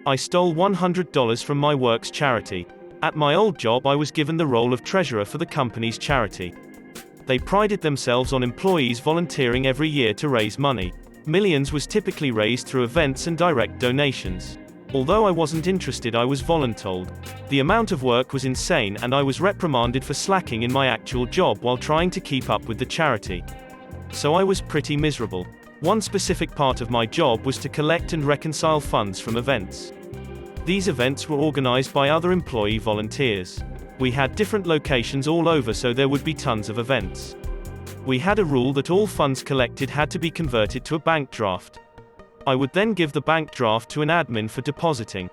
I stole $100 from my work's charity. At my old job, I was given the role of treasurer for the company's charity. They prided themselves on employees volunteering every year to raise money. Millions was typically raised through events and direct donations. Although I wasn't interested, I was voluntold. The amount of work was insane, and I was reprimanded for slacking in my actual job while trying to keep up with the charity. So I was pretty miserable. One specific part of my job was to collect and reconcile funds from events. These events were organized by other employee volunteers. We had different locations all over, so there would be tons of events. We had a rule that all funds collected had to be converted to a bank draft. I would then give the bank draft to an admin for depositing.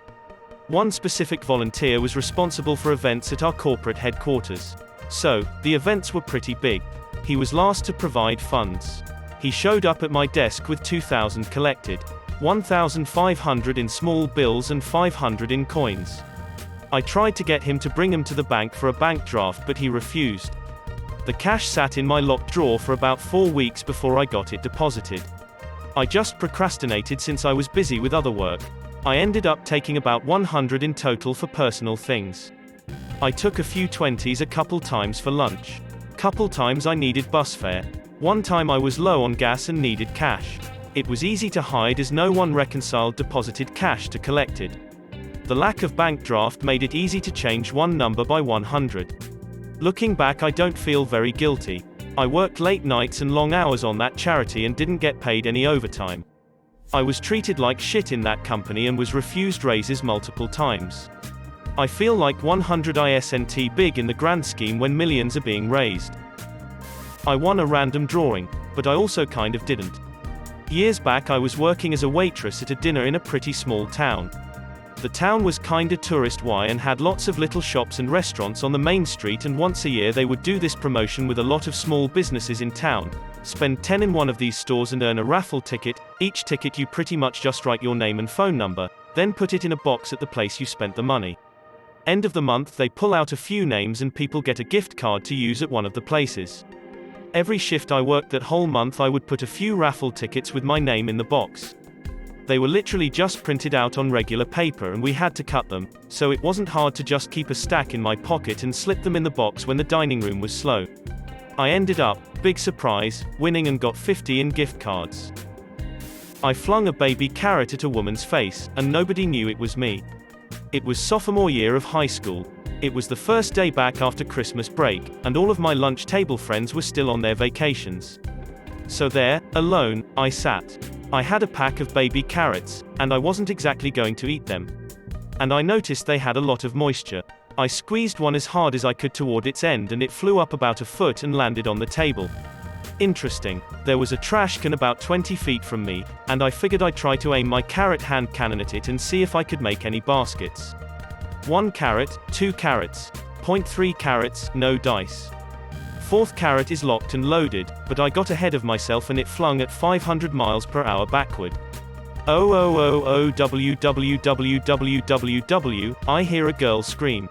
One specific volunteer was responsible for events at our corporate headquarters. So, the events were pretty big. He was last to provide funds. He showed up at my desk with 2,000 collected, 1,500 in small bills and 500 in coins. I tried to get him to bring them to the bank for a bank draft, but he refused. The cash sat in my locked drawer for about 4 weeks before I got it deposited. I just procrastinated since I was busy with other work. I ended up taking about 100 in total for personal things. I took a few 20s a couple times for lunch. Couple times I needed bus fare. One time I was low on gas and needed cash. It was easy to hide as no one reconciled deposited cash to collected. The lack of bank draft made it easy to change one number by 100. Looking back, I don't feel very guilty. I worked late nights and long hours on that charity and didn't get paid any overtime. I was treated like shit in that company and was refused raises multiple times. I feel like 100 isn't big in the grand scheme when millions are being raised. I won a random drawing, but I also kind of didn't. Years back, I was working as a waitress at a dinner in a pretty small town. The town was kinda tourist-y and had lots of little shops and restaurants on the main street, and once a year they would do this promotion with a lot of small businesses in town. Spend 10 in one of these stores and earn a raffle ticket. Each ticket you pretty much just write your name and phone number, then put it in a box at the place you spent the money. End of the month they pull out a few names and people get a gift card to use at one of the places. Every shift I worked that whole month I would put a few raffle tickets with my name in the box. They were literally just printed out on regular paper and we had to cut them, so it wasn't hard to just keep a stack in my pocket and slip them in the box when the dining room was slow. I ended up, big surprise, winning and got 50 in gift cards. I flung a baby carrot at a woman's face, and nobody knew it was me. It was sophomore year of high school. It was the first day back after Christmas break, and all of my lunch table friends were still on their vacations. So there, alone, I sat. I had a pack of baby carrots, and I wasn't exactly going to eat them. And I noticed they had a lot of moisture. I squeezed one as hard as I could toward its end and it flew up about a foot and landed on the table. Interesting. There was a trash can about 20 feet from me, and I figured I'd try to aim my carrot hand cannon at it and see if I could make any baskets. 1 carrot, 2 carrots, 0.3 carrots, no dice. 4th carrot is locked and loaded, but I got ahead of myself and it flung at 500 miles per hour backward. Oh oh oh oh www, I hear a girl scream.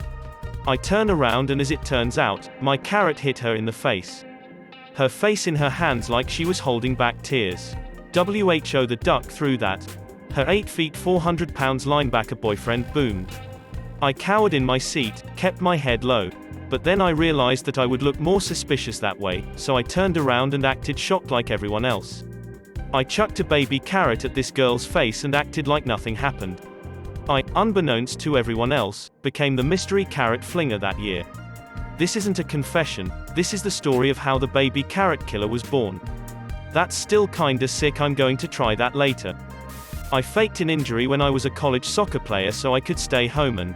I turn around and as it turns out, my carrot hit her in the face. Her face in her hands like she was holding back tears. Who the duck threw that? Her 8 feet 400 pounds linebacker boyfriend boomed. I cowered in my seat, kept my head low. But then I realized that I would look more suspicious that way, so I turned around and acted shocked like everyone else. I chucked a baby carrot at this girl's face and acted like nothing happened. I, unbeknownst to everyone else, became the mystery carrot flinger that year. This isn't a confession, this is the story of how the baby carrot killer was born. That's still kinda sick, I'm going to try that later. I faked an injury when I was a college soccer player so I could stay home, and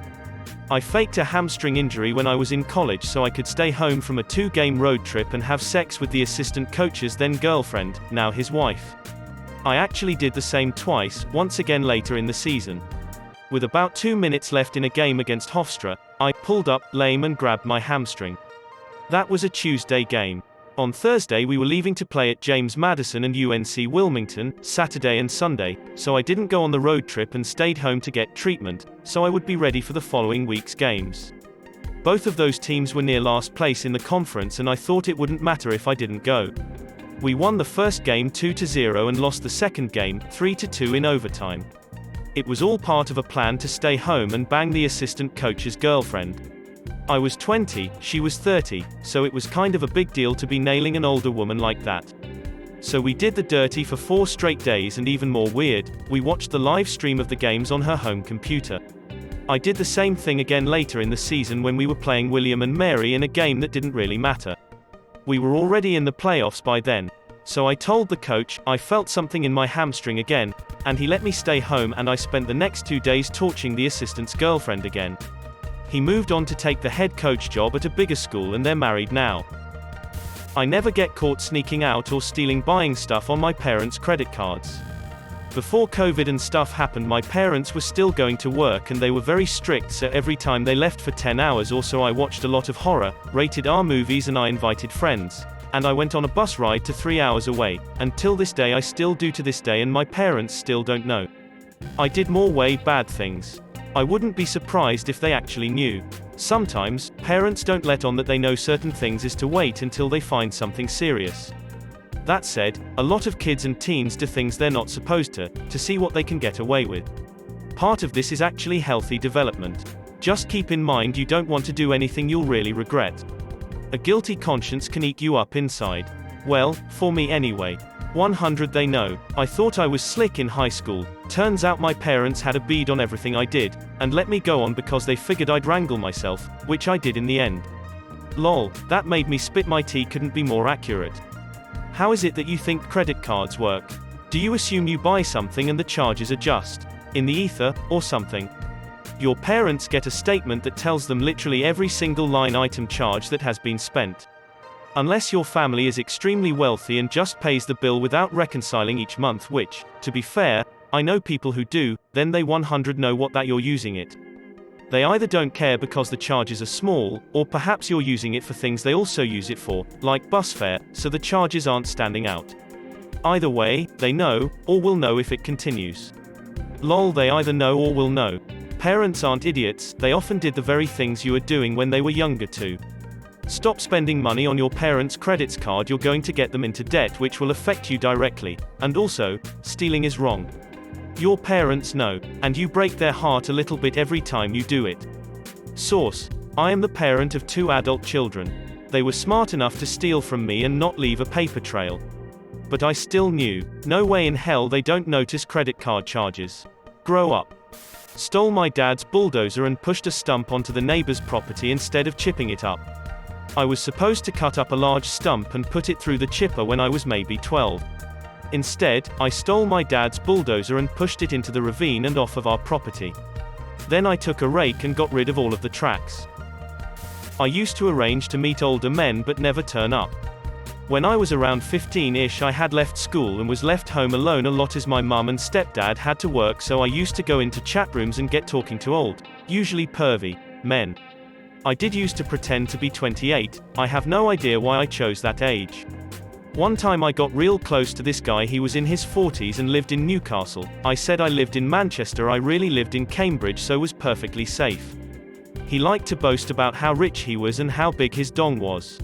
I faked a hamstring injury when I was in college so I could stay home from a 2-game road trip and have sex with the assistant coach's then girlfriend, now his wife. I actually did the same twice, once again later in the season. With about 2 minutes left in a game against Hofstra, I pulled up, lame, and grabbed my hamstring. That was a Tuesday game. On Thursday we were leaving to play at James Madison and UNC Wilmington, Saturday and Sunday, so I didn't go on the road trip and stayed home to get treatment, so I would be ready for the following week's games. Both of those teams were near last place in the conference and I thought it wouldn't matter if I didn't go. We won the first game 2-0 and lost the second game, 3-2 in overtime. It was all part of a plan to stay home and bang the assistant coach's girlfriend. I was 20, she was 30, so it was kind of a big deal to be nailing an older woman like that. So we did the dirty for 4 straight days, and even more weird, we watched the live stream of the games on her home computer. I did the same thing again later in the season when we were playing William and Mary in a game that didn't really matter. We were already in the playoffs by then. So I told the coach, I felt something in my hamstring again, and he let me stay home, and I spent the next 2 days torching the assistant's girlfriend again. He moved on to take the head coach job at a bigger school, and they're married now. I never get caught sneaking out or stealing buying stuff on my parents' credit cards. Before COVID and stuff happened, my parents were still going to work and they were very strict, so every time they left for 10 hours or so I watched a lot of horror, rated R movies, and I invited friends. And I went on a bus ride to 3 hours away. Until this day I still do to this day, and my parents still don't know. I did more way bad things. I wouldn't be surprised if they actually knew. Sometimes, parents don't let on that they know certain things is to wait until they find something serious. That said, a lot of kids and teens do things they're not supposed to see what they can get away with. Part of this is actually healthy development. Just keep in mind you don't want to do anything you'll really regret. A guilty conscience can eat you up inside. Well, for me anyway. 100 They know. I thought I was slick in high school. Turns out my parents had a bead on everything I did, and let me go on because they figured I'd wrangle myself, which I did in the end. Lol, that made me spit my tea, couldn't be more accurate. How is it that you think credit cards work? Do you assume you buy something and the charges are just in the ether, or something? Your parents get a statement that tells them literally every single line item charge that has been spent. Unless your family is extremely wealthy and just pays the bill without reconciling each month, which, to be fair, I know people who do, then they 100 know what that you're using it. They either don't care because the charges are small, or perhaps you're using it for things they also use it for, like bus fare, so the charges aren't standing out. Either way, they know, or will know if it continues. Lol, they either know or will know. Parents aren't idiots, they often did the very things you were doing when they were younger too. Stop spending money on your parents' credit card, you're going to get them into debt which will affect you directly. And also, stealing is wrong. Your parents know, and you break their heart a little bit every time you do it. Source: I am the parent of 2 adult children. They were smart enough to steal from me and not leave a paper trail. But I still knew. No way in hell they don't notice credit card charges. Grow up. Stole my dad's bulldozer and pushed a stump onto the neighbor's property instead of chipping it up. I was supposed to cut up a large stump and put it through the chipper when I was maybe 12. Instead, I stole my dad's bulldozer and pushed it into the ravine and off of our property. Then I took a rake and got rid of all of the tracks. I used to arrange to meet older men but never turn up. When I was around 15-ish, I had left school and was left home alone a lot as my mum and stepdad had to work, so I used to go into chat rooms and get talking to old, usually pervy, men. I did used to pretend to be 28, I have no idea why I chose that age. One time I got real close to this guy, he was in his 40s and lived in Newcastle. I said I lived in Manchester, I really lived in Cambridge, so was perfectly safe. He liked to boast about how rich he was and how big his dong was.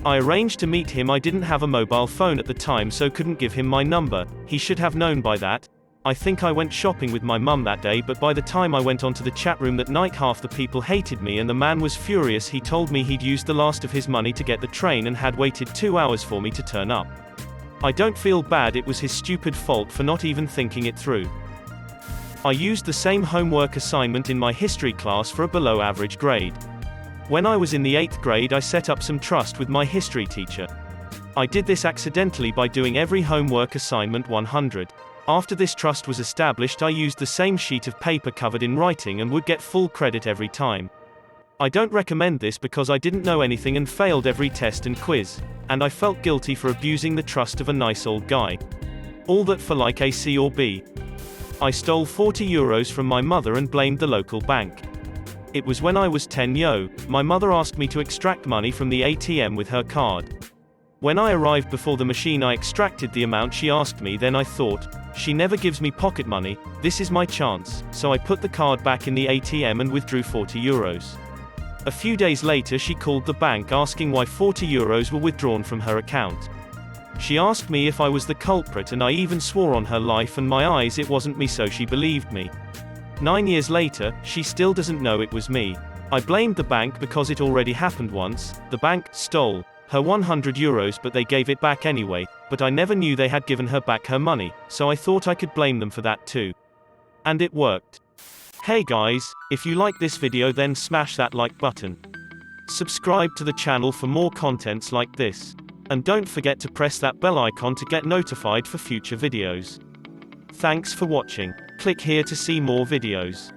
I arranged to meet him. I didn't have a mobile phone at the time, so couldn't give him my number. He should have known by that. I think I went shopping with my mum that day, but by the time I went onto the chat room that night, half the people hated me and the man was furious. He told me he'd used the last of his money to get the train and had waited 2 hours for me to turn up. I don't feel bad, it was his stupid fault for not even thinking it through. I used the same homework assignment in my history class for a below average grade. When I was in the 8th grade, I set up some trust with my history teacher. I did this accidentally by doing every homework assignment 100. After this trust was established, I used the same sheet of paper covered in writing and would get full credit every time. I don't recommend this because I didn't know anything and failed every test and quiz, and I felt guilty for abusing the trust of a nice old guy. All that for like a C or B. I stole €40 from my mother and blamed the local bank. It was when I was 10 my mother asked me to extract money from the ATM with her card. When I arrived before the machine, I extracted the amount she asked me. Then I thought, she never gives me pocket money, this is my chance, so I put the card back in the ATM and withdrew €40. A few days later she called the bank asking why €40 were withdrawn from her account. She asked me if I was the culprit, and I even swore on her life and my eyes it wasn't me, so she believed me. 9 years later, she still doesn't know it was me. I blamed the bank because it already happened once. The bank stole her €100, but they gave it back anyway. But I never knew they had given her back her money, so I thought I could blame them for that too. And it worked. Hey guys, if you like this video, then smash that like button. Subscribe to the channel for more contents like this. And don't forget to press that bell icon to get notified for future videos. Thanks for watching. Click here to see more videos.